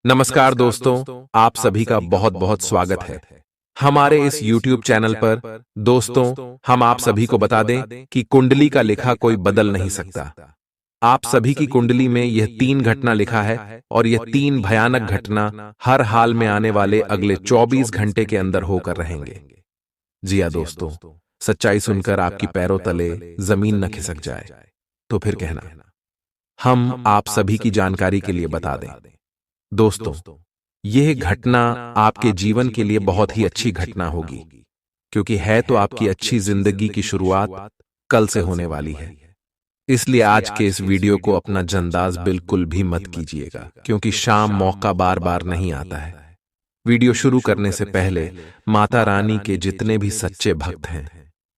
नमस्कार दोस्तों, आप सभी का बहुत बहुत स्वागत है हमारे इस YouTube चैनल पर। दोस्तों, हम आप सभी को बता दें कि कुंडली का लिखा कोई बदल नहीं सकता। आप सभी की कुंडली में यह 3 घटना लिखा है और यह 3 भयानक घटना हर हाल में आने वाले अगले 24 घंटे के अंदर होकर रहेंगे। जी हाँ दोस्तों, सच्चाई सुनकर आपकी पैरों तले जमीन न खिसक जाए तो फिर कहना। हम आप सभी की जानकारी के लिए बता दें दोस्तों, यह घटना आपके जीवन के लिए बहुत ही अच्छी घटना होगी, क्योंकि है तो आपकी अच्छी जिंदगी की शुरुआत कल से होने वाली है। इसलिए आज के इस वीडियो को अपना जंदाज बिल्कुल भी मत कीजिएगा, क्योंकि शाम मौका बार बार नहीं आता है। वीडियो शुरू करने से पहले माता रानी के जितने भी सच्चे भक्त हैं,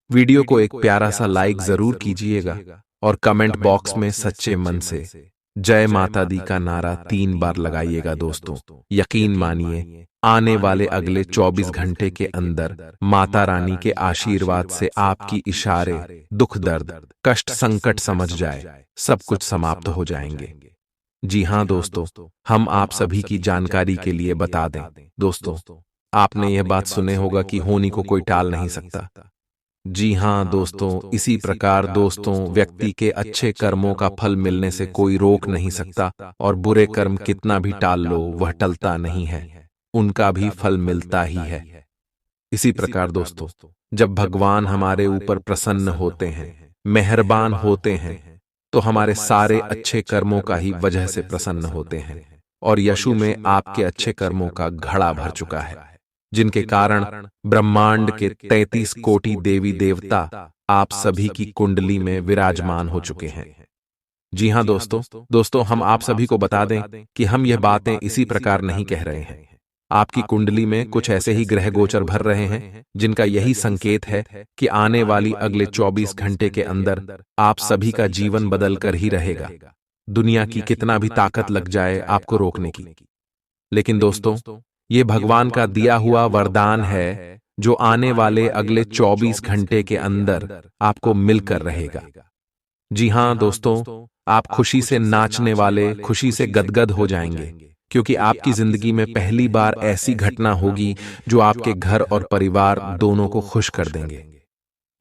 वीडियो को एक प्यारा सा लाइक जरूर कीजिएगा और कमेंट बॉक्स में सच्चे मन से जय माता दी का नारा 3 बार लगाइएगा। दोस्तों, यकीन मानिए, आने वाले अगले 24 घंटे के अंदर माता रानी के आशीर्वाद से आपकी इशारे, दुख दर्द, कष्ट संकट समझ जाए, सब कुछ समाप्त हो जाएंगे। जी हाँ दोस्तों, हम आप सभी की जानकारी के लिए बता दें दोस्तों, आपने यह बात सुने होगा कि होनी को कोई टाल नहीं सकता। जी हाँ दोस्तों, इसी प्रकार दोस्तों, व्यक्ति के अच्छे कर्मों का फल मिलने से कोई रोक नहीं सकता और बुरे कर्म कितना भी टाल लो वह टलता नहीं है, उनका भी फल मिलता ही है। इसी प्रकार दोस्तों, जब भगवान हमारे ऊपर प्रसन्न होते हैं, मेहरबान होते हैं, तो हमारे सारे अच्छे कर्मों का ही वजह से प्रसन्न होते हैं और यशु में आपके अच्छे कर्मों का घड़ा भर चुका है, जिनके कारण ब्रह्मांड के 33 कोटि देवी देवता आप सभी की कुंडली में विराजमान हो चुके हैं। जी हाँ दोस्तों, हम आप सभी को बता दें कि हम यह बातें इसी प्रकार नहीं कह रहे हैं। आपकी कुंडली में कुछ ऐसे ही ग्रह गोचर भर रहे हैं जिनका यही संकेत है कि आने वाली अगले 24 घंटे के अंदर आप सभी का जीवन बदल कर ही रहेगा। दुनिया की कितना भी ताकत लग जाए आपको रोकने की, लेकिन दोस्तों, ये भगवान का दिया हुआ वरदान है जो आने वाले अगले 24 घंटे के अंदर आपको मिलकर रहेगा। जी हाँ दोस्तों, आप खुशी से नाचने वाले, खुशी से गदगद हो जाएंगे, क्योंकि आपकी जिंदगी में पहली बार ऐसी घटना होगी जो आपके घर और परिवार दोनों को खुश कर देंगे।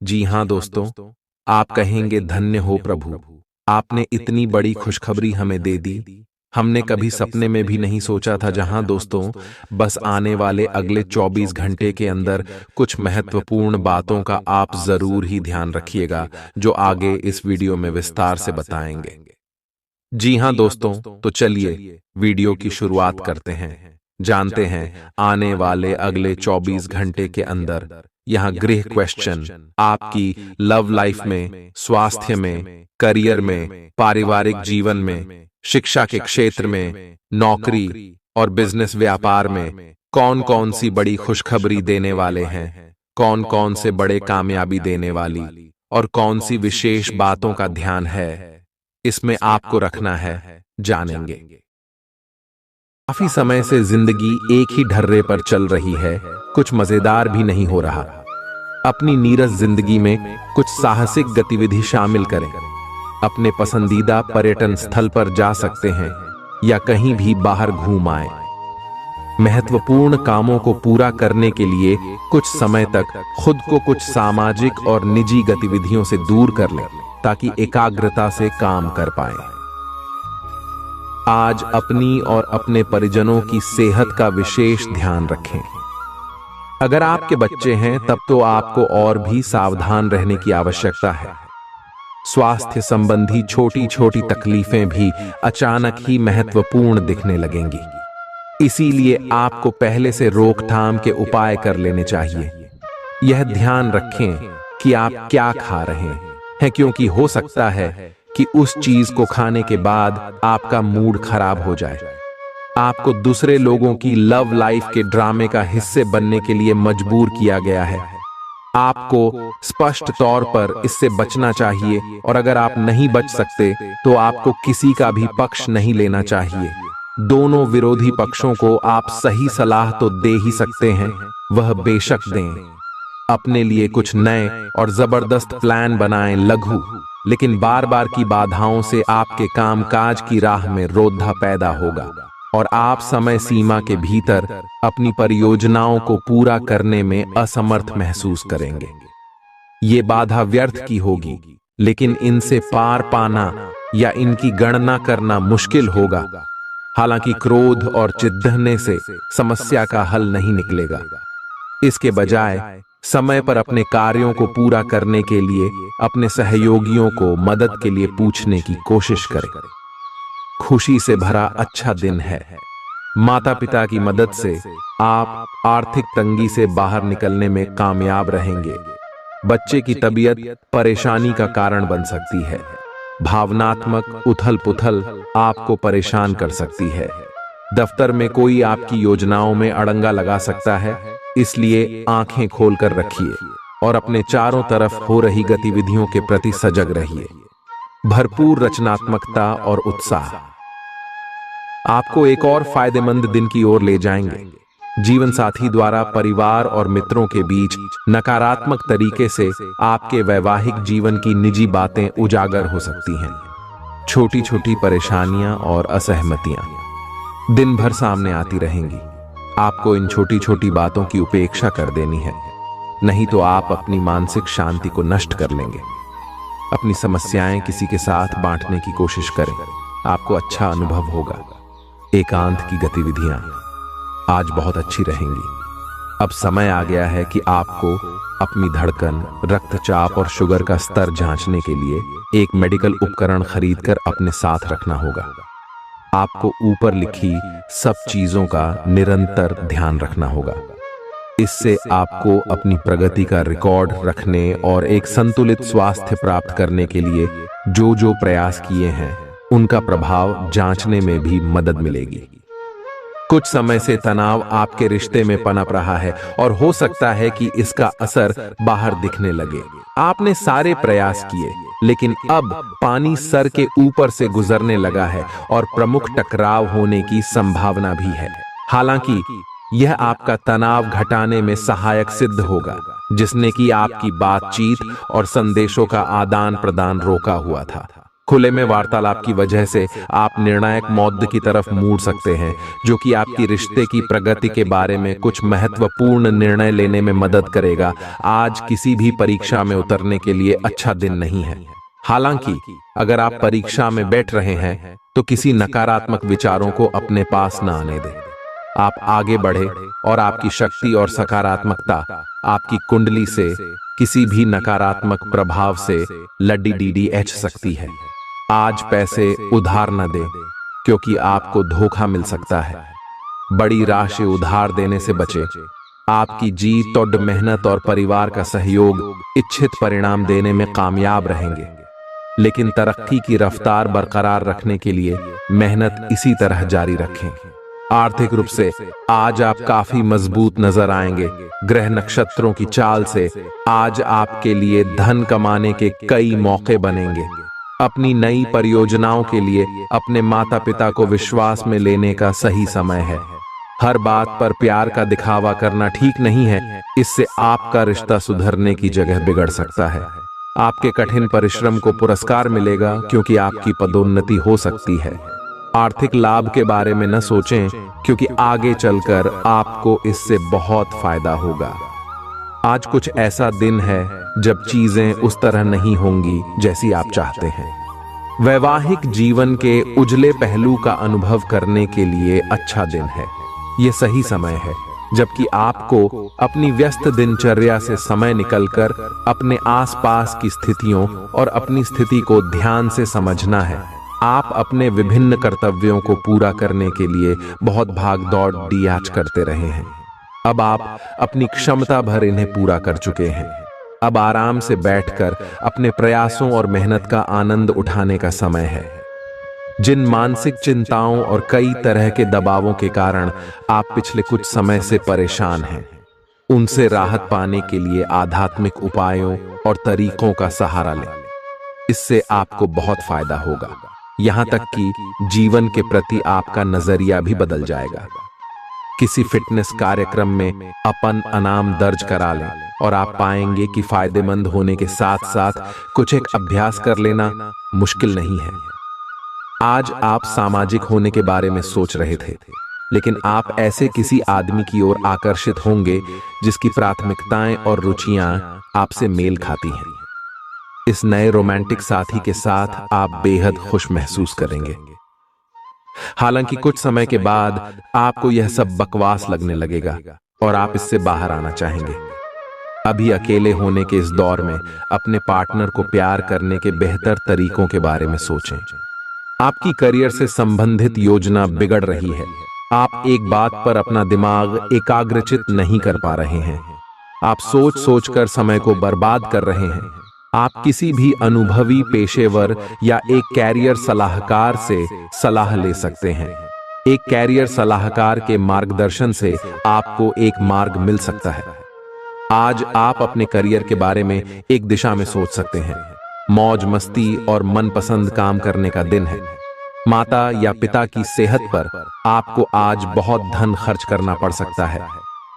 जी हाँ दोस्तों, आप कहेंगे धन्य हो प्रभु, आपने इतनी बड़ी खुशखबरी हमें दे दी, हमने कभी सपने में भी नहीं सोचा था। जहां दोस्तों, बस आने वाले अगले 24 घंटे के अंदर कुछ महत्वपूर्ण बातों का आप जरूर ही ध्यान रखिएगा, जो आगे इस वीडियो में विस्तार से बताएंगे। जी हां दोस्तों, तो चलिए वीडियो की शुरुआत करते हैं। जानते हैं आने वाले अगले 24 घंटे के अंदर यहां गृह क्वेश्चन आपकी लव लाइफ में, स्वास्थ्य में, करियर में, पारिवारिक जीवन में, शिक्षा के क्षेत्र में, नौकरी और बिजनेस व्यापार में कौन कौन सी बड़ी खुशखबरी देने वाले हैं, कौन कौन से बड़े कामयाबी देने वाली और कौन सी विशेष बातों का ध्यान है, इसमें आपको रखना है, जानेंगे। काफी समय से जिंदगी एक ही ढर्रे पर चल रही है, कुछ मजेदार भी नहीं हो रहा। अपनी नीरस जिंदगी में कुछ साहसिक गतिविधि शामिल करें। अपने पसंदीदा पर्यटन स्थल पर जा सकते हैं या कहीं भी बाहर घूम आए। महत्वपूर्ण कामों को पूरा करने के लिए कुछ समय तक खुद को कुछ सामाजिक और निजी गतिविधियों से दूर कर लें, ताकि एकाग्रता से काम कर पाएं। आज अपनी और अपने परिजनों की सेहत का विशेष ध्यान रखें। अगर आपके बच्चे हैं तब तो आपको और भी सावधान रहने की आवश्यकता है। स्वास्थ्य संबंधी छोटी छोटी तकलीफें भी अचानक ही महत्वपूर्ण दिखने लगेंगी, इसीलिए आपको पहले से रोकथाम के उपाय कर लेने चाहिए। यह ध्यान रखें कि आप क्या खा रहे हैं, क्योंकि हो सकता है कि उस चीज को खाने के बाद आपका मूड खराब हो जाए। आपको दूसरे लोगों की लव लाइफ के ड्रामे का हिस्से बनने के लिए मजबूर किया गया है। आपको स्पष्ट तौर पर इससे बचना चाहिए, और अगर आप नहीं बच सकते तो आपको किसी का भी पक्ष नहीं लेना चाहिए। दोनों विरोधी पक्षों को आप सही सलाह तो दे ही सकते हैं, वह बेशक दें। अपने लिए कुछ नए और जबरदस्त प्लान बनाएं, लघु लेकिन बार बार की बाधाओं से आपके कामकाज की राह में रोधा पैदा होगा और आप समय सीमा के भीतर अपनी परियोजनाओं को पूरा करने में असमर्थ महसूस करेंगे। ये बाधा व्यर्थ की होगी, लेकिन इनसे पार पाना या इनकी गणना करना मुश्किल होगा। हालांकि क्रोध और चिढ़ने से समस्या का हल नहीं निकलेगा। इसके बजाय समय पर अपने कार्यों को पूरा करने के लिए अपने सहयोगियों को मदद के लिए पूछने की कोशिश करें। खुशी से भरा अच्छा दिन है। माता पिता की मदद से आप आर्थिक तंगी से बाहर निकलने में कामयाब रहेंगे। बच्चे की तबीयत परेशानी का कारण बन सकती है। भावनात्मक उथल पुथल आपको परेशान कर सकती है। दफ्तर में कोई आपकी योजनाओं में अड़ंगा लगा सकता है, इसलिए आंखें खोलकर रखिए और अपने चारों तरफ हो रही गतिविधियों के प्रति सजग रहिए। भरपूर रचनात्मकता और उत्साह आपको एक और फायदेमंद दिन की ओर ले जाएंगे। जीवन साथी द्वारा परिवार और मित्रों के बीच नकारात्मक तरीके से आपके वैवाहिक जीवन की निजी बातें उजागर हो सकती हैं। छोटी छोटी परेशानियां और असहमतियां दिन भर सामने आती रहेंगी। आपको इन छोटी छोटी बातों की उपेक्षा कर देनी है, नहीं तो आप अपनी मानसिक शांति को नष्ट कर लेंगे। अपनी समस्याएं किसी के साथ बांटने की कोशिश करें, आपको अच्छा अनुभव होगा। एकांत की गतिविधियां आज बहुत अच्छी रहेंगी। अब समय आ गया है कि आपको अपनी धड़कन, रक्तचाप और शुगर का स्तर जांचने के लिए एक मेडिकल उपकरण खरीदकर अपने साथ रखना होगा। आपको ऊपर लिखी सब चीजों का निरंतर ध्यान रखना होगा। इससे आपको अपनी प्रगति का रिकॉर्ड रखने और एक संतुलित स्वास्थ्य प्राप्त करने के लिए जो प्रयास किए हैं उनका प्रभाव जांचने में भी मदद मिलेगी। कुछ समय से तनाव आपके रिश्ते में पनप रहा है और हो सकता है कि इसका असर बाहर दिखने लगे। आपने सारे प्रयास किए, लेकिन अब पानी सर के ऊपर से गुजरने लगा है और प्रमुख टकराव होने की संभावना भी है। हालांकि यह आपका तनाव घटाने में सहायक सिद्ध होगा, जिसने कि आपकी बातचीत और संदेशों का आदान प्रदान रोका हुआ था। खुले में वार्तालाप की वजह से आप निर्णायक मौद्द की तरफ मुड़ सकते हैं, जो कि आपकी रिश्ते की प्रगति के बारे में कुछ महत्वपूर्ण निर्णय लेने में मदद करेगा। आज किसी भी परीक्षा में उतरने के लिए अच्छा दिन नहीं है। हालांकि अगर आप परीक्षा में बैठ रहे हैं तो किसी नकारात्मक विचारों को अपने पास न आने दें। आप आगे बढ़े और आपकी शक्ति और सकारात्मकता आपकी कुंडली से किसी भी नकारात्मक प्रभाव से लड़ी सकती है। आज पैसे उधार न दें, क्योंकि आपको धोखा मिल सकता है। बड़ी राशि उधार देने से बचें। आपकी जीत और मेहनत और परिवार का सहयोग इच्छित परिणाम देने में कामयाब रहेंगे, लेकिन तरक्की की रफ्तार बरकरार रखने के लिए मेहनत इसी तरह जारी रखें। आर्थिक रूप से आज आप काफी मजबूत नजर आएंगे। ग्रह नक्षत्रों की चाल से आज आपके लिए धन कमाने के कई मौके बनेंगे। अपनी नई परियोजनाओं के लिए अपने माता पिता को विश्वास में लेने का सही समय है। हर बात पर प्यार का दिखावा करना ठीक नहीं है, इससे आपका रिश्ता सुधरने की जगह बिगड़ सकता है। आपके कठिन परिश्रम को पुरस्कार मिलेगा, क्योंकि आपकी पदोन्नति हो सकती है। आर्थिक लाभ के बारे में न सोचें, क्योंकि आगे चलकर आपको इससे बहुत फायदा होगा। आज कुछ ऐसा दिन है जब चीजें उस तरह नहीं होंगी जैसी आप चाहते हैं। वैवाहिक जीवन के उजले पहलू का अनुभव करने के लिए अच्छा दिन है। यह सही समय है जबकि आपको अपनी व्यस्त दिनचर्या से समय निकलकर अपने आसपास की स्थितियों और अपनी स्थिति को ध्यान से समझना है। आप अपने विभिन्न कर्तव्यों को पूरा करने के लिए बहुत भाग दौड़ डियाच करते रहे हैं। अब आप अपनी क्षमता भर इन्हें पूरा कर चुके हैं। अब आराम से बैठकर अपने प्रयासों और मेहनत का आनंद उठाने का समय है। जिन मानसिक चिंताओं और कई तरह के दबावों के कारण आप पिछले कुछ समय से परेशान हैं, उनसे राहत पाने के लिए आध्यात्मिक उपायों और तरीकों का सहारा लें। इससे आपको बहुत फायदा होगा। यहां तक कि जीवन के प्रति आपका नजरिया भी बदल जाएगा। किसी फिटनेस कार्यक्रम में अपन इनाम दर्ज करा लें और आप पाएंगे कि फायदेमंद होने के साथ साथ कुछ एक अभ्यास कर लेना मुश्किल नहीं है। आज आप सामाजिक होने के बारे में सोच रहे थे, लेकिन आप ऐसे किसी आदमी की ओर आकर्षित होंगे जिसकी प्राथमिकताएं और रुचियां आपसे मेल खाती हैं। इस नए रोमांटिक साथी के साथ आप बेहद खुश महसूस करेंगे। हालांकि कुछ समय के बाद आपको यह सब बकवास लगने लगेगा और आप इससे बाहर आना चाहेंगे। अभी अकेले होने के इस दौर में अपने पार्टनर को प्यार करने के बेहतर तरीकों के बारे में सोचें। आपकी करियर से संबंधित योजना बिगड़ रही है। आप एक बात पर अपना दिमाग एकाग्रचित नहीं कर पा रहे हैं। आप सोच सोचकर समय को बर्बाद कर रहे हैं। आप किसी भी अनुभवी पेशेवर या एक कैरियर सलाहकार से सलाह ले सकते हैं। एक कैरियर सलाहकार के मार्गदर्शन से आपको एक मार्ग मिल सकता है। आज आप अपने करियर के बारे में एक दिशा में सोच सकते हैं। मौज मस्ती और मनपसंद काम करने का दिन है। माता या पिता की सेहत पर आपको आज बहुत धन खर्च करना पड़ सकता है।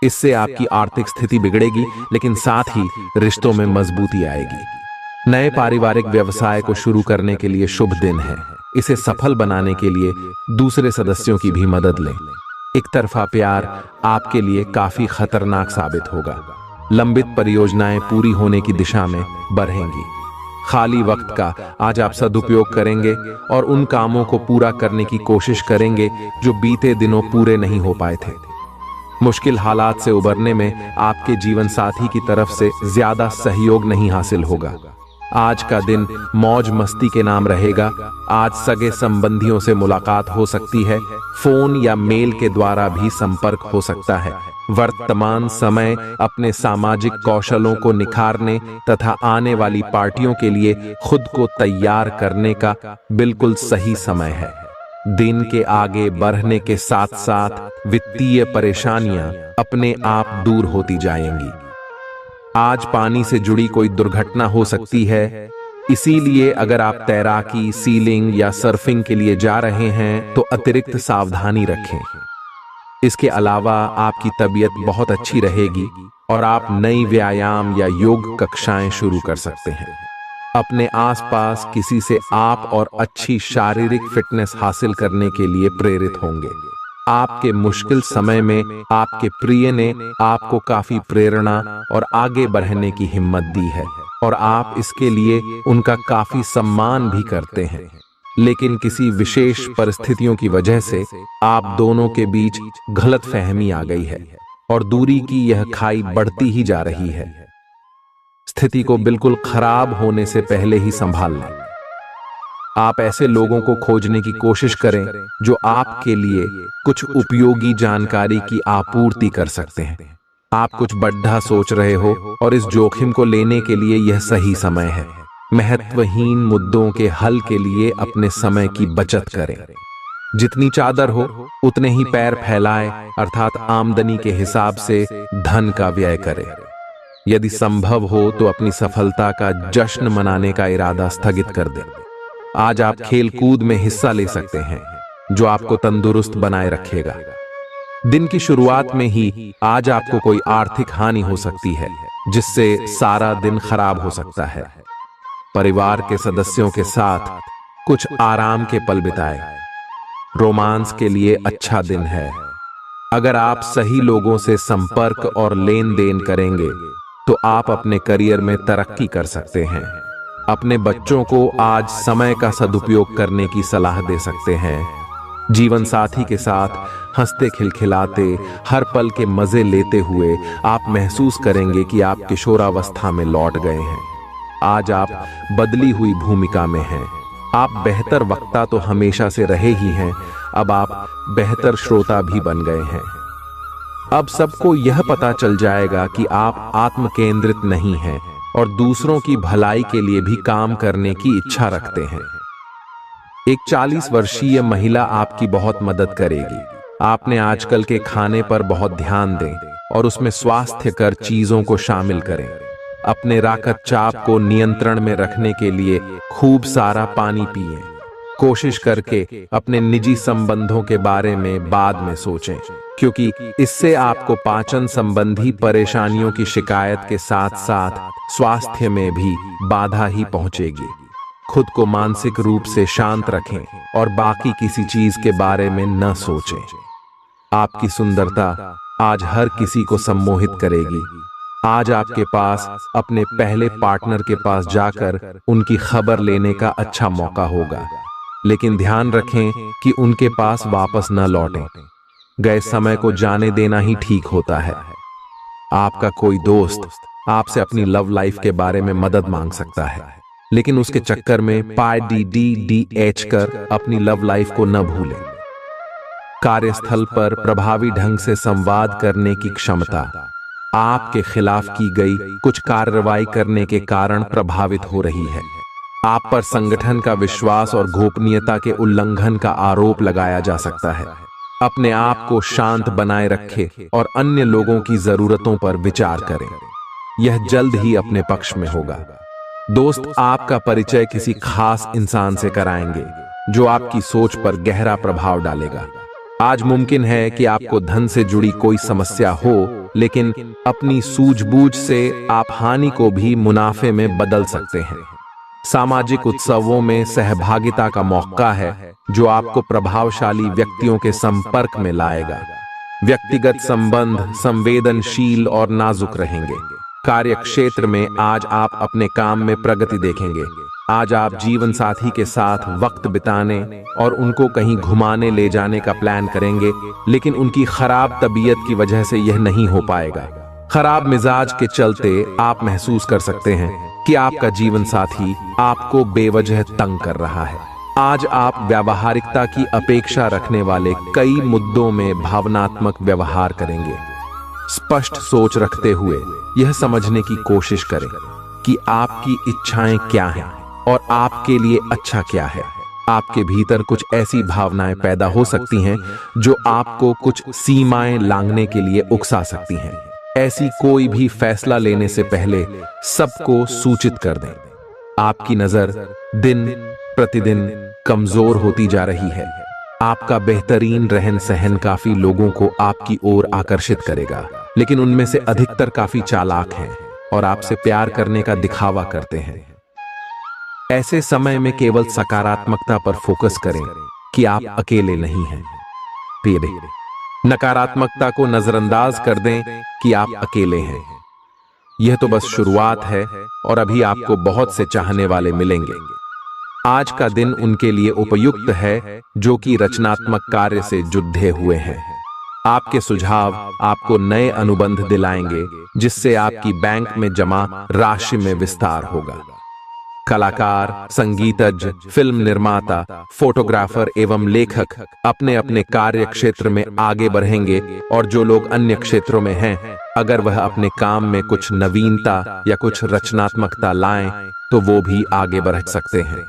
इससे आपकी आर्थिक स्थिति बिगड़ेगी, लेकिन साथ ही रिश्तों में मजबूती आएगी। नए पारिवारिक व्यवसाय को शुरू करने के लिए शुभ दिन है। इसे सफल बनाने के लिए दूसरे सदस्यों की भी मदद लें। एक तरफा प्यार आपके लिए काफी खतरनाक साबित होगा। लंबित परियोजनाएं पूरी होने की दिशा में बढ़ेंगी। खाली वक्त का आज आप सदुपयोग करेंगे और उन कामों को पूरा करने की कोशिश करेंगे जो बीते दिनों पूरे नहीं हो पाए थे। मुश्किल हालात से उबरने में आपके जीवन साथी की तरफ से ज्यादा सहयोग नहीं हासिल होगा। आज का दिन मौज मस्ती के नाम रहेगा। आज सगे संबंधियों से मुलाकात हो सकती है। फोन या मेल के द्वारा भी संपर्क हो सकता है। वर्तमान समय अपने सामाजिक कौशलों को निखारने तथा आने वाली पार्टियों के लिए खुद को तैयार करने का बिल्कुल सही समय है। दिन के आगे बढ़ने के साथ साथ वित्तीय परेशानियां अपने आप दूर होती जाएंगी। आज पानी से जुड़ी कोई दुर्घटना हो सकती है, इसीलिए अगर आप तैराकी, सीलिंग या सर्फिंग के लिए जा रहे हैं तो अतिरिक्त सावधानी रखें। इसके अलावा आपकी तबीयत बहुत अच्छी रहेगी और आप नई व्यायाम या योग कक्षाएं शुरू कर सकते हैं। अपने आसपास किसी से आप और अच्छी शारीरिक फिटनेस हासिल करने के लिए प्रेरित होंगे। आपके मुश्किल समय में आपके प्रिय ने आपको काफी प्रेरणा और आगे बढ़ने की हिम्मत दी है और आप इसके लिए उनका काफी सम्मान भी करते हैं। लेकिन किसी विशेष परिस्थितियों की वजह से आप दोनों के बीच गलतफहमी आ गई है और दूरी की यह खाई बढ़ती ही जा रही है। स्थिति को बिल्कुल खराब होने से पहले ही संभाल लें। आप ऐसे लोगों को खोजने की कोशिश करें जो आपके लिए कुछ उपयोगी जानकारी की आपूर्ति कर सकते हैं। आप कुछ बड़ा सोच रहे हो और इस जोखिम को लेने के लिए यह सही समय है। महत्वहीन मुद्दों के हल के लिए अपने समय की बचत करें। जितनी चादर हो उतने ही पैर फैलाएं, अर्थात आमदनी के हिसाब से धन का व्यय करें। यदि संभव हो तो अपनी सफलता का जश्न मनाने का इरादा स्थगित कर दें। आज आप खेल कूद में हिस्सा ले सकते हैं जो आपको तंदुरुस्त बनाए रखेगा। दिन की शुरुआत में ही आज आपको कोई आर्थिक हानि हो सकती है जिससे सारा दिन खराब हो सकता है। परिवार के सदस्यों के साथ कुछ आराम के पल बिताएं। रोमांस के लिए अच्छा दिन है। अगर आप सही लोगों से संपर्क और लेन देन करेंगे तो आप अपने करियर में तरक्की कर सकते हैं। अपने बच्चों को आज समय का सदुपयोग करने की सलाह दे सकते हैं। जीवन साथी के साथ हंसते खिलखिलाते हर पल के मजे लेते हुए आप महसूस करेंगे कि आप किशोरावस्था में लौट गए हैं। आज आप बदली हुई भूमिका में हैं। आप बेहतर वक्ता तो हमेशा से रहे ही हैं, अब आप बेहतर श्रोता भी बन गए हैं। अब सबको यह पता चल जाएगा कि आप आत्म केंद्रित नहीं हैं और दूसरों की भलाई के लिए भी काम करने की इच्छा रखते हैं। एक 40 वर्षीय महिला आपकी बहुत मदद करेगी। आपने आजकल के खाने पर बहुत ध्यान दें और उसमें स्वास्थ्यकर चीजों को शामिल करें। अपने रक्तचाप को नियंत्रण में रखने के लिए खूब सारा पानी पिएं। कोशिश करके अपने निजी संबंधों के बारे में बाद में सोचें, क्योंकि इससे आपको पाचन संबंधी परेशानियों की शिकायत के साथ साथ स्वास्थ्य में भी बाधा ही पहुंचेगी। खुद को मानसिक रूप से शांत रखें और बाकी किसी चीज के बारे में न सोचें। आपकी सुंदरता आज हर किसी को सम्मोहित करेगी। आज आपके पास अपने पहले पार्टनर के पास जाकर उनकी खबर लेने का अच्छा मौका होगा, लेकिन ध्यान रखें कि उनके पास वापस न लौटें। गए समय को जाने देना ही ठीक होता है। आपका कोई दोस्त आपसे अपनी लव लाइफ के बारे में मदद मांग सकता है, लेकिन उसके चक्कर में PDDDH कर अपनी लव लाइफ को न भूलें। कार्यस्थल पर प्रभावी ढंग से संवाद करने की क्षमता आपके खिलाफ की गई कुछ कार्रवाई करने के कारण प्रभावित हो रही है। आप पर संगठन का विश्वास और गोपनीयता के उल्लंघन का आरोप लगाया जा सकता है। अपने आप को शांत बनाए रखें और अन्य लोगों की जरूरतों पर विचार करें। यह जल्द ही अपने पक्ष में होगा। दोस्त आपका परिचय किसी खास इंसान से कराएंगे जो आपकी सोच पर गहरा प्रभाव डालेगा। आज मुमकिन है कि आपको धन से जुड़ी कोई समस्या हो, लेकिन अपनी सूझबूझ से आप हानि को भी मुनाफे में बदल सकते हैं। सामाजिक उत्सवों में सहभागिता का मौका है जो आपको प्रभावशाली व्यक्तियों के संपर्क में लाएगा। व्यक्तिगत संबंध संवेदनशील और नाजुक रहेंगे। कार्य क्षेत्र में आज आप अपने काम में प्रगति देखेंगे। आज आप जीवन साथी के साथ वक्त बिताने और उनको कहीं घुमाने ले जाने का प्लान करेंगे, लेकिन उनकी खराब तबीयत की वजह से यह नहीं हो पाएगा। खराब मिजाज के चलते आप महसूस कर सकते हैं कि आपका जीवन साथी आपको बेवजह तंग कर रहा है। आज आप व्यावहारिकता की अपेक्षा रखने वाले कई मुद्दों में भावनात्मक व्यवहार करेंगे। स्पष्ट सोच रखते हुए यह समझने की कोशिश करें कि आपकी इच्छाएं क्या हैं और आपके लिए अच्छा क्या है। आपके भीतर कुछ ऐसी भावनाएं पैदा हो सकती हैं जो आपको कुछ सीमाएं लांघने के लिए उकसा सकती हैं। ऐसी कोई भी फैसला लेने से पहले सबको सूचित कर दें। आपकी नजर दिन प्रतिदिन कमजोर होती जा रही है। आपका बेहतरीन रहन सहन काफी लोगों को आपकी ओर आकर्षित करेगा, लेकिन उनमें से अधिकतर काफी चालाक हैं और आपसे प्यार करने का दिखावा करते हैं। ऐसे समय में केवल सकारात्मकता पर फोकस करें कि आप अकेले नहीं हैं। नकारात्मकता को नजरअंदाज कर दें कि आप अकेले हैं। यह तो बस शुरुआत है और अभी आपको बहुत से चाहने वाले मिलेंगे। आज का दिन उनके लिए उपयुक्त है जो कि रचनात्मक कार्य से जुड़े हुए हैं। आपके सुझाव आपको नए अनुबंध दिलाएंगे, जिससे आपकी बैंक में जमा राशि में विस्तार होगा। कलाकार, संगीतज्ञ, फिल्म निर्माता, फोटोग्राफर एवं लेखक अपने अपने कार्य क्षेत्र में आगे बढ़ेंगे, और जो लोग अन्य क्षेत्रों में हैं, अगर वह अपने काम में कुछ नवीनता या कुछ रचनात्मकता लाएं, तो वो भी आगे बढ़ सकते हैं।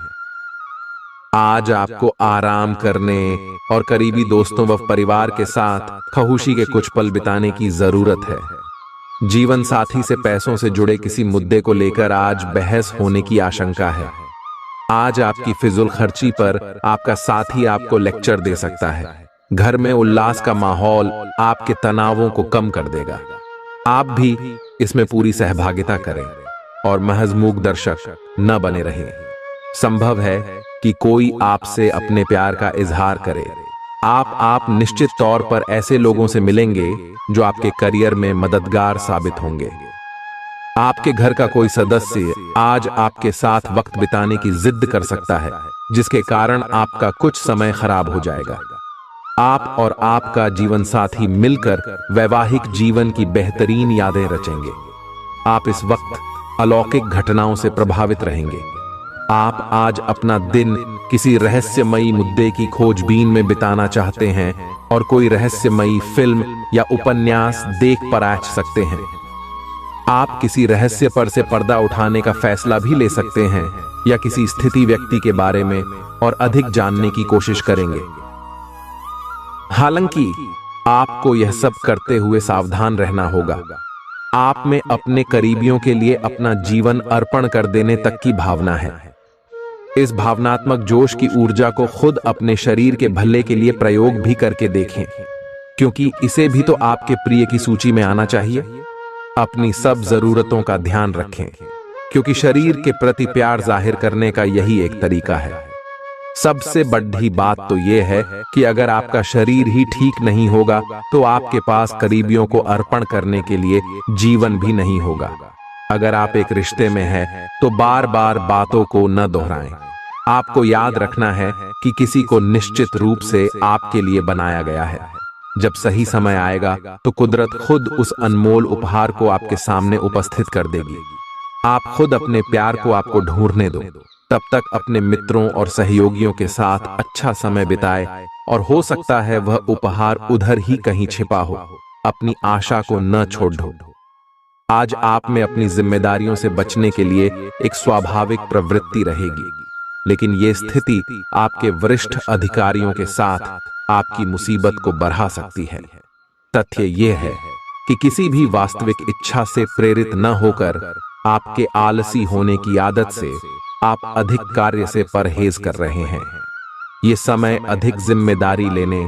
आज आपको आराम करने और करीबी दोस्तों व परिवार के साथ खुशी के कुछ पल बिताने की जरूरत है। जीवन साथी से पैसों से जुड़े किसी मुद्दे को लेकर आज बहस होने की आशंका है। आज आपकी फिजूल खर्ची पर आपका साथी आपको लेक्चर दे सकता है। घर में उल्लास का माहौल आपके तनावों को कम कर देगा। आप भी इसमें पूरी सहभागिता करें और महज मूक दर्शक न बने रहें। संभव है कि कोई आपसे अपने प्यार का इजहार करे। आप निश्चित तौर पर ऐसे लोगों से मिलेंगे जो आपके करियर में मददगार साबित होंगे। आपके घर का कोई सदस्य आज आपके साथ वक्त बिताने की जिद कर सकता है, जिसके कारण आपका कुछ समय खराब हो जाएगा। आप और आपका जीवन साथी मिलकर वैवाहिक जीवन की बेहतरीन यादें रचेंगे। आप इस वक्त अलौकिक घटनाओं से प्रभावित रहेंगे। आप आज अपना दिन किसी रहस्यमयी मुद्दे की खोजबीन में बिताना चाहते हैं और कोई रहस्यमयी फिल्म या उपन्यास देख पर आ सकते हैं। आप किसी रहस्य पर से पर्दा उठाने का फैसला भी ले सकते हैं या किसी स्थिति व्यक्ति के बारे में और अधिक जानने की कोशिश करेंगे। हालांकि आपको यह सब करते हुए सावधान रहना होगा। आप में अपने करीबियों के लिए अपना जीवन अर्पण कर देने तक की भावना है। इस भावनात्मक जोश की ऊर्जा को खुद अपने शरीर के भले के लिए प्रयोग भी करके देखें, क्योंकि इसे भी तो आपके प्रिय की सूची में आना चाहिए। अपनी सब जरूरतों का ध्यान रखें। क्योंकि शरीर के प्रति प्यार जाहिर करने का यही एक तरीका है। सबसे बड़ी बात तो यह है कि अगर आपका शरीर ही ठीक नहीं होगा तो आपके पास करीबियों को अर्पण करने के लिए जीवन भी नहीं होगा। अगर आप एक रिश्ते में हैं तो बार बार बातों को न दोहराएं। आपको याद रखना है कि किसी को निश्चित रूप से आपके लिए बनाया गया है। जब सही समय आएगा तो कुदरत खुद उस अनमोल उपहार को आपके सामने उपस्थित कर देगी। आप खुद अपने प्यार को आपको ढूंढने दो। तब तक अपने मित्रों और सहयोगियों के साथ अच्छा समय बिताए और हो सकता है वह उपहार उधर ही कहीं छिपा हो। अपनी आशा को न छोड़ दो। आज आप में अपनी जिम्मेदारियों से बचने के लिए एक स्वाभाविक प्रवृत्ति रहेगी, लेकिन ये स्थिति आपके वरिष्ठ अधिकारियों के साथ आपकी मुसीबत को बढ़ा सकती है। तथ्य यह है कि किसी भी वास्तविक इच्छा से प्रेरित न होकर आपके आलसी होने की आदत से आप अधिक कार्य से परहेज कर रहे हैं। ये समय अधिक जिम्मेदारी लेने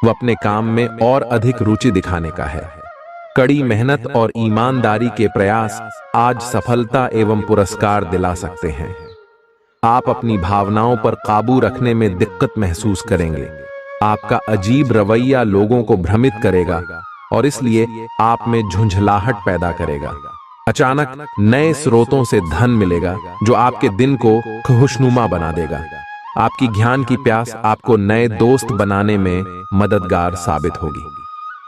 व अपने काम में और अधिक रुचि दिखाने का है। कड़ी मेहनत और ईमानदारी के प्रयास आज सफलता एवं पुरस्कार दिला सकते हैं। आप अपनी भावनाओं पर काबू रखने में दिक्कत महसूस करेंगे। आपका अजीब रवैया लोगों को भ्रमित करेगा और इसलिए आप में झुंझलाहट पैदा करेगा। अचानक नए स्रोतों से धन मिलेगा जो आपके दिन को खुशनुमा बना देगा। आपकी ज्ञान की प्यास आपको नए दोस्त बनाने में मददगार साबित होगी।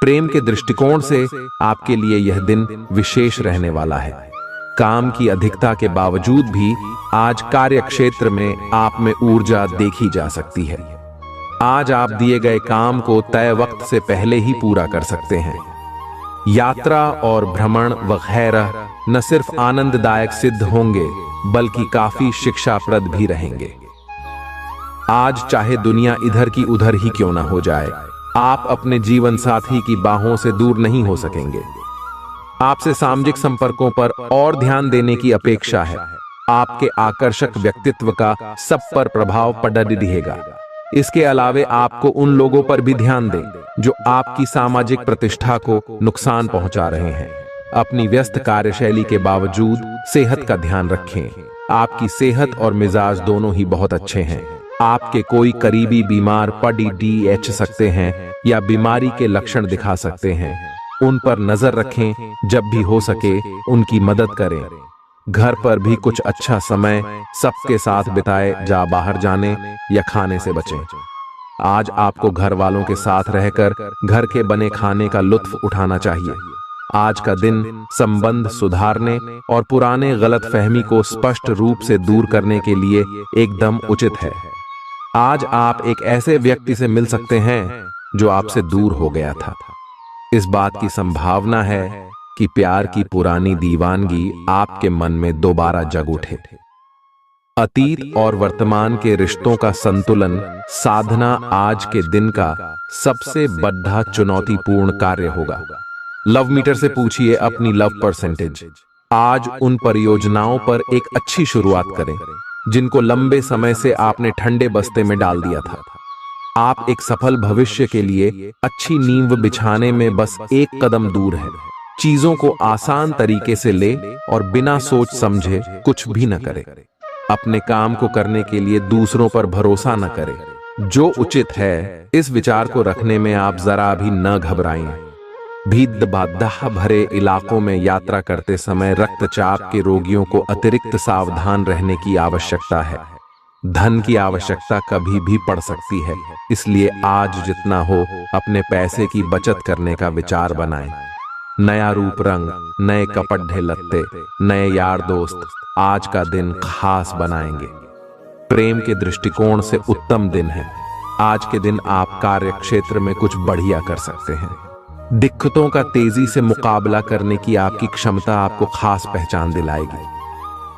प्रेम के दृष्टिकोण से आपके लिए यह दिन विशेष रहने वाला है। काम की अधिकता के बावजूद भी आज कार्य क्षेत्र में आप में ऊर्जा देखी जा सकती है। आज आप दिए गए काम को तय वक्त से पहले ही पूरा कर सकते हैं। यात्रा और भ्रमण वगैरह न सिर्फ आनंददायक सिद्ध होंगे बल्कि काफी शिक्षाप्रद भी रहेंगे। आज चाहे दुनिया इधर की उधर ही क्यों ना हो जाए, आप अपने जीवन साथी की बाहों से दूर नहीं हो सकेंगे। आपसे सामाजिक संपर्कों पर और ध्यान देने की अपेक्षा है। आपके आकर्षक व्यक्तित्व का सब पर प्रभाव पड़ रहेगा। इसके अलावे आपको उन लोगों पर भी ध्यान दें जो आपकी सामाजिक प्रतिष्ठा को नुकसान पहुंचा रहे हैं। अपनी व्यस्त कार्यशैली के बावजूद सेहत का ध्यान रखें। आपकी सेहत और मिजाज दोनों ही बहुत अच्छे हैं। आपके कोई करीबी बीमार पड़ सकते हैं या बीमारी के लक्षण दिखा सकते हैं। उन पर नजर रखें। जब भी हो सके उनकी मदद करें। घर पर भी कुछ अच्छा समय सबके साथ बिताए। जा बाहर जाने या खाने से बचें। आज आपको घर वालों के साथ रहकर घर के बने खाने का लुत्फ उठाना चाहिए। आज का दिन संबंध सुधारने और पुराने गलतफहमी को स्पष्ट रूप से दूर करने के लिए एकदम उचित है। आज आप एक ऐसे व्यक्ति से मिल सकते हैं जो आपसे दूर हो गया था। इस बात की संभावना है कि प्यार की पुरानी दीवानगी आपके मन में दोबारा जग उठे। अतीत और वर्तमान के रिश्तों का संतुलन साधना आज के दिन का सबसे बड़ा चुनौतीपूर्ण कार्य होगा। लव मीटर से पूछिए अपनी लव परसेंटेज। आज उन परियोजनाओं पर एक अच्छी शुरुआत करें जिनको लंबे समय से आपने ठंडे बस्ते में डाल दिया था। आप एक सफल भविष्य के लिए अच्छी नींव बिछाने में बस एक कदम दूर है। चीजों को आसान तरीके से ले और बिना सोच समझे कुछ भी न करें। अपने काम को करने के लिए दूसरों पर भरोसा न करें। जो उचित है इस विचार को रखने में आप जरा भी न घबराएं। भीड़ बाधा भरे इलाकों में यात्रा करते समय रक्तचाप के रोगियों को अतिरिक्त सावधान रहने की आवश्यकता है। धन की आवश्यकता कभी भी पड़ सकती है, इसलिए आज जितना हो अपने पैसे की बचत करने का विचार बनाएं। नया रूप रंग, नए कपड़े लत्ते, नए यार दोस्त आज का दिन खास बनाएंगे। प्रेम के दृष्टिकोण से उत्तम दिन है। आज के दिन आप कार्य क्षेत्र में कुछ बढ़िया कर सकते हैं। दिक्कतों का तेजी से मुकाबला करने की आपकी क्षमता आपको खास पहचान दिलाएगी।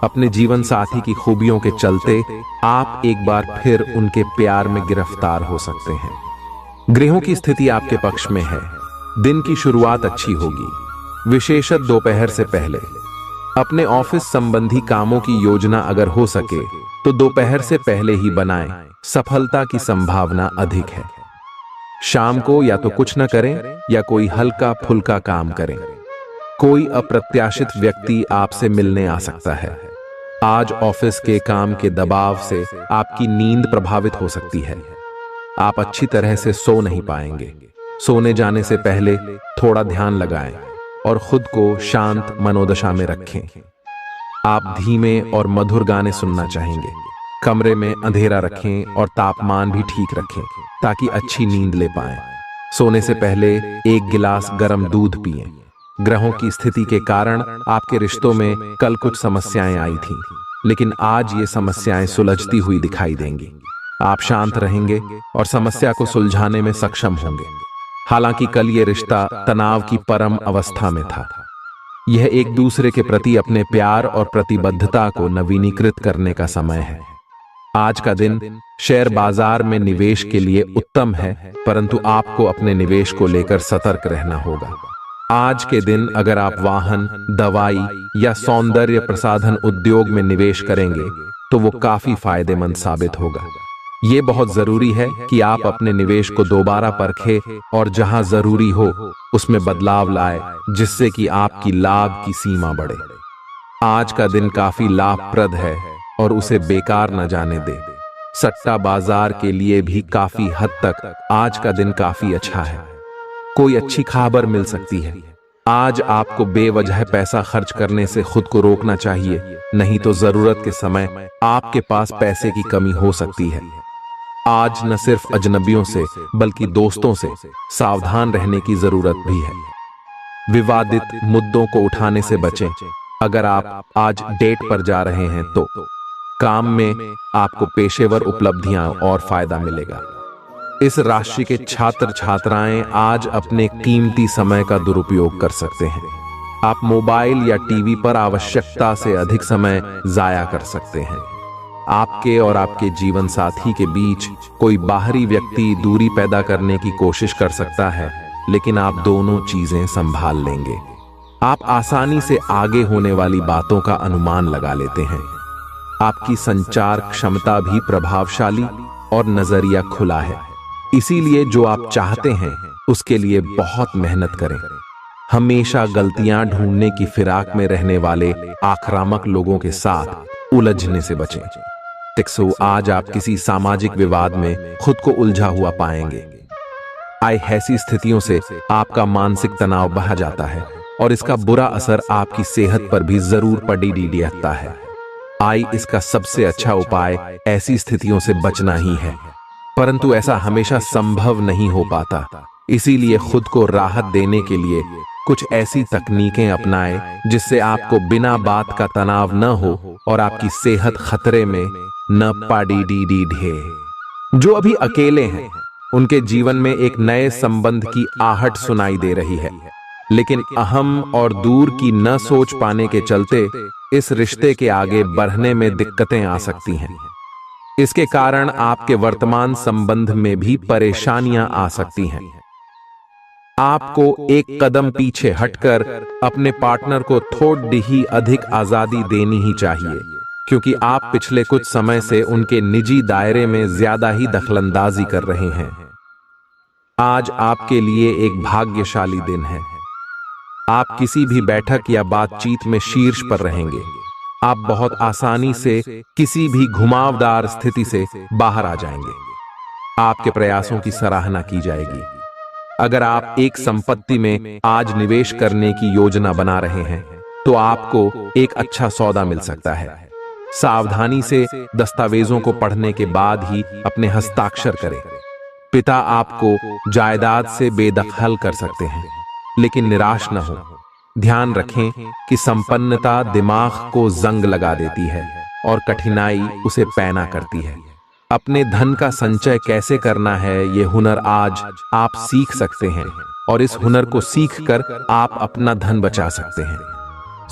अपने जीवन साथी की खूबियों के चलते आप एक बार फिर उनके प्यार में गिरफ्तार हो सकते हैं। ग्रहों की स्थिति आपके पक्ष में है। दिन की शुरुआत अच्छी होगी, विशेषत दोपहर से पहले। अपने ऑफिस संबंधी कामों की योजना अगर हो सके तो दोपहर से पहले ही बनाएं। सफलता की संभावना अधिक है। शाम को या तो कुछ न करें या कोई हल्का फुल्का काम करें। कोई अप्रत्याशित व्यक्ति आपसे मिलने आ सकता है। आज ऑफिस के काम के दबाव से आपकी नींद प्रभावित हो सकती है। आप अच्छी तरह से सो नहीं पाएंगे। सोने जाने से पहले थोड़ा ध्यान लगाएं और खुद को शांत मनोदशा में रखें। आप धीमे और मधुर गाने सुनना चाहेंगे। कमरे में अंधेरा रखें और तापमान भी ठीक रखें ताकि अच्छी नींद ले पाएं। सोने से पहले 1 गिलास गर्म दूध पिएं। ग्रहों की स्थिति के कारण आपके रिश्तों में कल कुछ समस्याएं आई थीं, लेकिन आज ये समस्याएं सुलझती हुई दिखाई देंगी। आप शांत रहेंगे और समस्या को सुलझाने में सक्षम होंगे। हालांकि कल ये रिश्ता तनाव की परम अवस्था में था। यह एक दूसरे के प्रति अपने प्यार और प्रतिबद्धता को नवीनीकृत करने का समय है। आज का दिन शेयर बाजार में निवेश के लिए उत्तम है, परंतु आपको अपने निवेश को लेकर सतर्क रहना होगा। आज के दिन अगर आप वाहन, दवाई या सौंदर्य प्रसाधन उद्योग में निवेश करेंगे तो वो काफी फायदेमंद साबित होगा। ये बहुत जरूरी है कि आप अपने निवेश को दोबारा परखें और जहां जरूरी हो उसमें बदलाव लाए, जिससे कि आपकी लाभ की सीमा बढ़े। आज का दिन काफी लाभप्रद है और उसे बेकार न जाने दें। सट्टा बाजार के लिए भी काफी हद तक आज का दिन काफी अच्छा है। कोई अच्छी खबर मिल सकती है। आज आपको बेवजह पैसा खर्च करने से खुद को रोकना चाहिए, नहीं तो जरूरत के समय आपके पास पैसे की कमी हो सकती है। आज न सिर्फ अजनबियों से बल्कि दोस्तों से सावधान रहने की जरूरत भी है। विवादित मुद्दों को उठाने से बचें। अगर आप आज डेट पर जा रहे हैं तो काम में आपको पेशेवर उपलब्धियां और फायदा मिलेगा। इस राशि के छात्र छात्राएं आज अपने कीमती समय का दुरुपयोग कर सकते हैं। आप मोबाइल या टीवी पर आवश्यकता से अधिक समय जाया कर सकते हैं। आपके और आपके जीवन साथी के बीच कोई बाहरी व्यक्ति दूरी पैदा करने की कोशिश कर सकता है, लेकिन आप दोनों चीजें संभाल लेंगे। आप आसानी से आगे होने वाली बातों का अनुमान लगा लेते हैं। आपकी संचार क्षमता भी प्रभावशाली और नजरिया खुला है। इसीलिए जो आप चाहते हैं उसके लिए बहुत मेहनत करें। हमेशा गलतियां ढूंढने की फिराक में रहने वाले आक्रामक लोगों के साथ उलझने से बचें। टिक्सो, आज आप किसी सामाजिक विवाद में खुद को उलझा हुआ पाएंगे। ऐसी स्थितियों से आपका मानसिक तनाव बढ़ जाता है और इसका बुरा असर आपकी सेहत पर भी जरूर पड़ता है। इसका सबसे अच्छा उपाय ऐसी स्थितियों से बचना ही है, परंतु ऐसा हमेशा संभव नहीं हो पाता। इसीलिए खुद को राहत देने के लिए कुछ ऐसी तकनीकें अपनाएं जिससे आपको बिना बात का तनाव न हो और आपकी सेहत खतरे में न पड़े। जो अभी अकेले हैं उनके जीवन में एक नए संबंध की आहट सुनाई दे रही है, लेकिन अहम और दूर की न सोच पाने के चलते इस रिश्ते के आगे बढ़ने में दिक्कतें आ सकती हैं। इसके कारण आपके वर्तमान संबंध में भी परेशानियां आ सकती हैं। आपको एक कदम पीछे हटकर अपने पार्टनर को थोड़ी ही अधिक आजादी देनी ही चाहिए, क्योंकि आप पिछले कुछ समय से उनके निजी दायरे में ज्यादा ही दखलंदाजी कर रहे हैं। आज आपके लिए एक भाग्यशाली दिन है। आप किसी भी बैठक या बातचीत में शीर्ष पर रहेंगे। आप बहुत आसानी से किसी भी घुमावदार स्थिति से बाहर आ जाएंगे। आपके प्रयासों की सराहना की जाएगी। अगर आप एक संपत्ति में आज निवेश करने की योजना बना रहे हैं तो आपको एक अच्छा सौदा मिल सकता है। सावधानी से दस्तावेजों को पढ़ने के बाद ही अपने हस्ताक्षर करें। पिता आपको जायदाद से बेदखल कर सकते हैं, लेकिन निराश न हो। ध्यान रखें कि संपन्नता दिमाग को जंग लगा देती है और कठिनाई उसे पैना करती है। अपने धन का संचय कैसे करना है ये हुनर आज आप सीख सकते हैं और इस हुनर को सीखकर आप अपना धन बचा सकते हैं।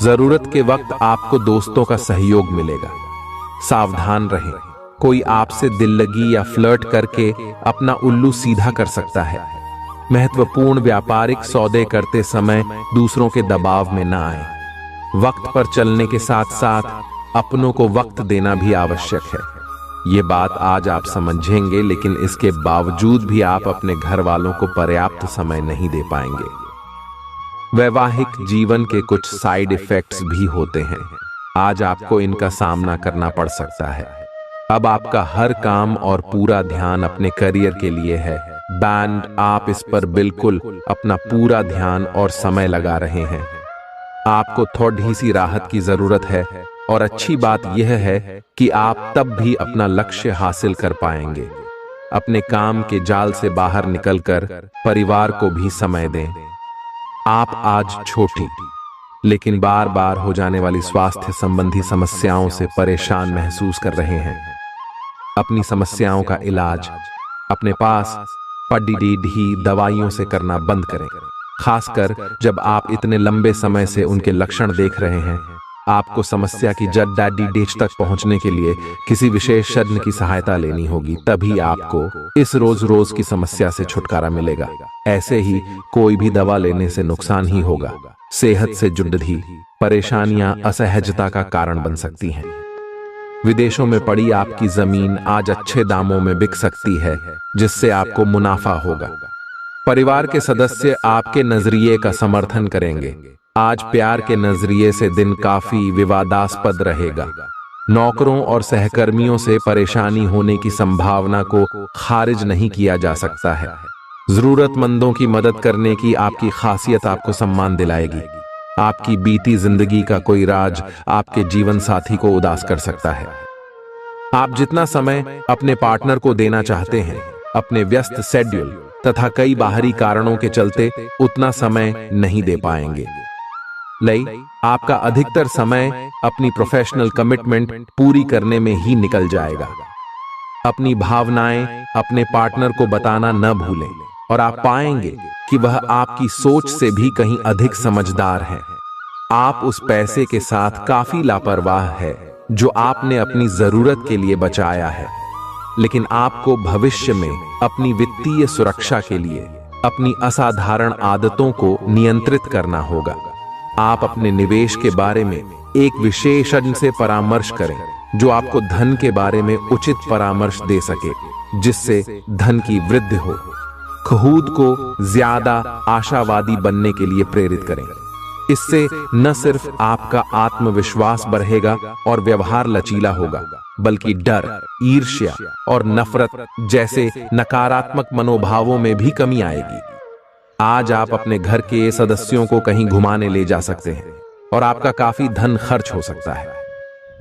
जरूरत के वक्त आपको दोस्तों का सहयोग मिलेगा। सावधान रहें, कोई आपसे दिल लगी या फ्लर्ट करके अपना उल्लू सीधा कर सकता है। महत्वपूर्ण व्यापारिक सौदे करते समय दूसरों के दबाव में न आए। वक्त पर चलने के साथ साथ अपनों को वक्त देना भी आवश्यक है। ये बात आज आप समझेंगे, लेकिन इसके बावजूद भी आप अपने घर वालों को पर्याप्त समय नहीं दे पाएंगे। वैवाहिक जीवन के कुछ साइड इफेक्ट्स भी होते हैं। आज आपको इनका सामना करना पड़ सकता है। अब आपका हर काम और पूरा ध्यान अपने करियर के लिए है। बैंड, आप इस पर बिल्कुल अपना पूरा ध्यान और समय लगा रहे हैं। आपको थोड़ी सी राहत की जरूरत है और अच्छी बात यह है कि आप तब भी अपना लक्ष्य हासिल कर पाएंगे। अपने काम के जाल से बाहर निकलकर परिवार को भी समय दें। आप आज छोटी लेकिन बार बार हो जाने वाली स्वास्थ्य संबंधी समस्याओं से परेशान महसूस कर रहे हैं। अपनी समस्याओं का इलाज अपने पास पड़ी दवाइयों से करना बंद करें, खासकर जब आप इतने लंबे समय से उनके लक्षण देख रहे हैं। आपको समस्या की जड़ तक पहुंचने के लिए किसी विशेषज्ञ की सहायता लेनी होगी, तभी आपको इस रोज की समस्या से छुटकारा मिलेगा। ऐसे ही कोई भी दवा लेने से नुकसान ही होगा। सेहत से जुड़ी परेशानियां असहजता का कारण बन सकती हैं। विदेशों में पड़ी आपकी जमीन आज अच्छे दामों में बिक सकती है, जिससे आपको मुनाफा होगा। परिवार के सदस्य आपके नजरिए का समर्थन करेंगे। आज प्यार के नजरिए से दिन काफी विवादास्पद रहेगा। नौकरों और सहकर्मियों से परेशानी होने की संभावना को खारिज नहीं किया जा सकता है। जरूरतमंदों की मदद करने की आपकी खासियत आपको सम्मान दिलाएगी। आपकी बीती जिंदगी का कोई राज आपके जीवन साथी को उदास कर सकता है। आप जितना समय अपने पार्टनर को देना चाहते हैं, अपने व्यस्त शेड्यूल तथा कई बाहरी कारणों के चलते उतना समय नहीं दे पाएंगे। आपका अधिकतर समय अपनी प्रोफेशनल कमिटमेंट पूरी करने में ही निकल जाएगा। अपनी भावनाएं अपने पार्टनर को बताना न भूलें और आप पाएंगे कि वह आपकी सोच से भी कहीं अधिक समझदार है। आप उस पैसे के साथ काफी लापरवाह है जो आपने अपनी जरूरत के लिए बचाया है, लेकिन आपको भविष्य में अपनी वित्तीय सुरक्षा के लिए अपनी असाधारण आदतों को नियंत्रित करना होगा। आप अपने निवेश के बारे में एक विशेषज्ञ से परामर्श करें जो आपको धन के बारे में उचित परामर्श दे सके, जिससे धन की वृद्धि हो। खुद को ज्यादा आशावादी बनने के लिए प्रेरित करें। इससे न सिर्फ आपका आत्मविश्वास बढ़ेगा और व्यवहार लचीला होगा, बल्कि डर, ईर्ष्या और नफरत जैसे नकारात्मक मनोभावों में भी कमी आएगी। आज आप अपने घर के सदस्यों को कहीं घुमाने ले जा सकते हैं और आपका काफी धन खर्च हो सकता है।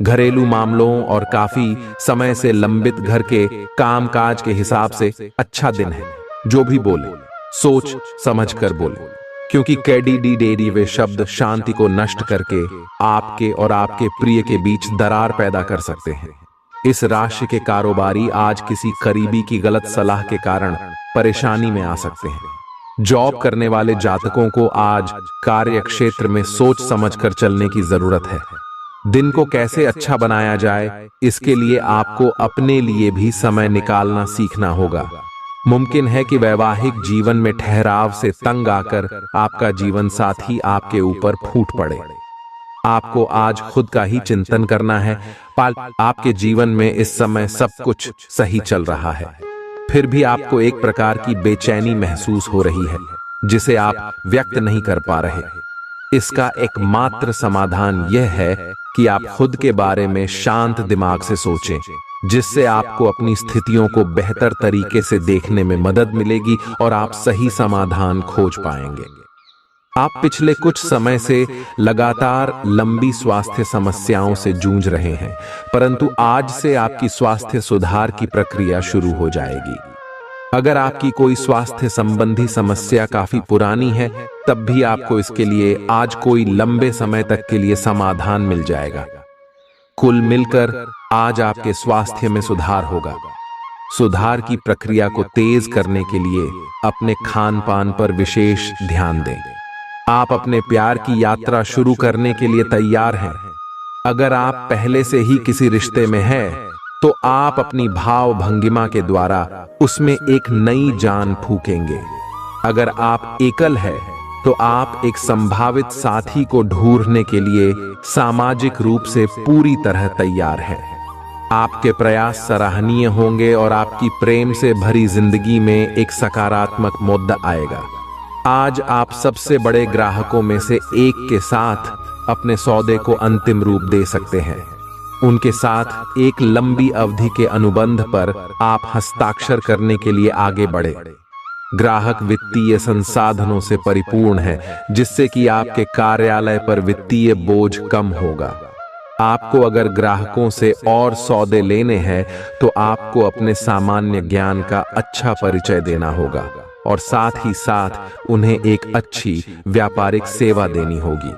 घरेलू मामलों और काफी समय से लंबित घर के कामकाज के हिसाब से अच्छा दिन है। जो भी बोले सोच समझ कर बोले, क्योंकि कैडी वे शब्द शांति को नष्ट करके आपके और आपके प्रिय के बीच दरार पैदा कर सकते हैं। इस राशि के कारोबारी आज किसी करीबी की गलत सलाह के कारण परेशानी में आ सकते हैं। जॉब करने वाले जातकों को आज कार्य क्षेत्र में सोच समझकर चलने की जरूरत है। दिन को कैसे अच्छा बनाया जाए, इसके लिए आपको अपने लिए भी समय निकालना सीखना होगा। मुमकिन है कि वैवाहिक जीवन में ठहराव से तंग आकर आपका जीवन साथी आपके ऊपर फूट पड़े। आपको आज खुद का ही चिंतन करना है। आपके जीवन में इस समय सब कुछ सही चल रहा है, फिर भी आपको एक प्रकार की बेचैनी महसूस हो रही है जिसे आप व्यक्त नहीं कर पा रहे। इसका एकमात्र समाधान यह है कि आप खुद के बारे में शांत दिमाग से सोचें, जिससे आपको अपनी स्थितियों को बेहतर तरीके से देखने में मदद मिलेगी और आप सही समाधान खोज पाएंगे। आप पिछले कुछ समय से लगातार लंबी स्वास्थ्य समस्याओं से जूझ रहे हैं, परंतु आज से आपकी स्वास्थ्य सुधार की प्रक्रिया शुरू हो जाएगी। अगर आपकी कोई स्वास्थ्य संबंधी समस्या काफी पुरानी है, तब भी आपको इसके लिए आज कोई लंबे समय तक के लिए समाधान मिल जाएगा। कुल मिलकर आज आपके स्वास्थ्य में सुधार होगा। सुधार की प्रक्रिया को तेज करने के लिए अपने खान पान पर विशेष ध्यान दें। आप अपने प्यार की यात्रा शुरू करने के लिए तैयार हैं। अगर आप पहले से ही किसी रिश्ते में हैं, तो आप अपनी भाव भंगिमा के द्वारा उसमें एक नई जान फूकेंगे। अगर आप एकल हैं, तो आप एक संभावित साथी को ढूंढने के लिए सामाजिक रूप से पूरी तरह तैयार हैं। आपके प्रयास सराहनीय होंगे और आपकी प्रेम से भरी जिंदगी में एक सकारात्मक मुद्दा आएगा। आज आप सबसे बड़े ग्राहकों में से एक के साथ अपने सौदे को अंतिम रूप दे सकते हैं। उनके साथ एक लंबी अवधि के अनुबंध पर आप हस्ताक्षर करने के लिए आगे बढ़े। ग्राहक वित्तीय संसाधनों से परिपूर्ण है, जिससे कि आपके कार्यालय पर वित्तीय बोझ कम होगा। आपको अगर ग्राहकों से और सौदे लेने हैं तो आपको अपने सामान्य ज्ञान का अच्छा परिचय देना होगा और साथ ही साथ उन्हें एक अच्छी व्यापारिक सेवा देनी होगी।